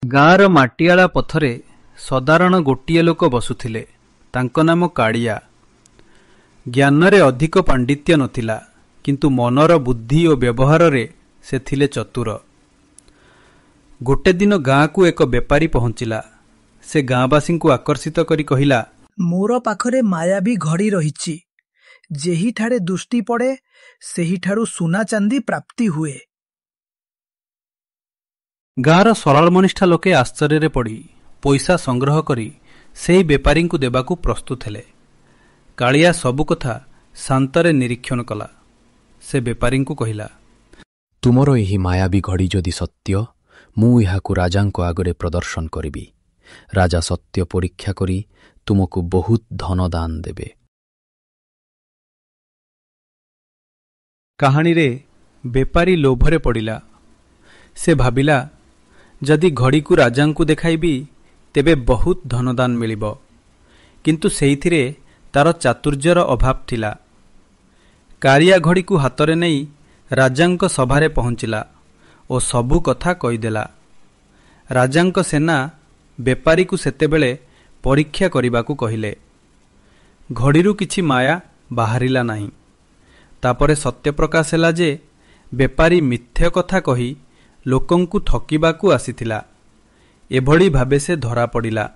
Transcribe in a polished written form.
ଗାଁର ମାଟିଆଳା ପଥରେ ସଦାରଣ ଗୋଟିଏ ଲୋକ ବସୁଥିଲେ। ତାଙ୍କ ନାମ କାଳିଆ। ଜ୍ଞାନରେ ଅଧିକ ପାଣ୍ଡିତ୍ୟ ନଥିଲା, କିନ୍ତୁ ମନର ବୁଦ୍ଧି ଓ ବ୍ୟବହାରରେ ସେ ଥିଲେ ଚତୁର। ଗୋଟେ ଦିନ ଗାଁକୁ ଏକ ବେପାରୀ ପହଞ୍ଚିଲା। ସେ ଗାଁବାସୀଙ୍କୁ ଆକର୍ଷିତ କରି କହିଲା, ମୋର ପାଖରେ ମାୟାବୀ ଘଡ଼ି ରହିଛି। ଯେହିଠାରେ ଦୃଷ୍ଟି ପଡ଼େ ସେହିଠାରୁ ସୁନା ଚାନ୍ଦି ପ୍ରାପ୍ତି ହୁଏ। ଗାଁର ସରଳ ମନିଷ୍ଠା ଲୋକେ ଆଶ୍ଚର୍ଯ୍ୟରେ ପଡ଼ି ପଇସା ସଂଗ୍ରହ କରି ସେହି ବେପାରୀଙ୍କୁ ଦେବାକୁ ପ୍ରସ୍ତୁତ ହେଲେ। କାଳିଆ ସବୁ କଥା ଶାନ୍ତରେ ନିରୀକ୍ଷଣ କଲା। ସେ ବେପାରୀଙ୍କୁ କହିଲା, ତୁମର ଏହି ମାୟାବୀ ଘଡ଼ି ଯଦି ସତ୍ୟ, ମୁଁ ଏହାକୁ ରାଜାଙ୍କ ଆଗରେ ପ୍ରଦର୍ଶନ କରିବି। ରାଜା ସତ୍ୟ ପରୀକ୍ଷା କରି ତୁମକୁ ବହୁତ ଧନ ଦାନ ଦେବେ। କାହାଣୀରେ ବେପାରୀ ଲୋଭରେ ପଡ଼ିଲା। ସେ ଭାବିଲା, ଯଦି ଘଡ଼ିକୁ ରାଜାଙ୍କୁ ଦେଖାଇବି ତେବେ ବହୁତ ଧନଦାନ ମିଳିବ। କିନ୍ତୁ ସେଇଥିରେ ତାର ଚାତୁର୍ଯ୍ୟର ଅଭାବ ଥିଲା। କାଳିଆ ଘଡ଼ିକୁ ହାତରେ ନେଇ ରାଜାଙ୍କ ସଭାରେ ପହଞ୍ଚିଲା ଓ ସବୁ କଥା କହିଦେଲା। ରାଜାଙ୍କ ସେନା ବେପାରୀକୁ ସେତେବେଳେ ପରୀକ୍ଷା କରିବାକୁ କହିଲେ। ଘଡ଼ିରୁ କିଛି ମାୟା ବାହାରିଲା ନାହିଁ। ତାପରେ ସତ୍ୟ ପ୍ରକାଶ ହେଲା ଯେ ବେପାରୀ ମିଥ୍ୟା କଥା କହି ଲୋକଙ୍କୁ ଠକିବାକୁ ଆସିଥିଲା। ଏଭଳି ଭାବେ ସେ ଧରା ପଡ଼ିଲା।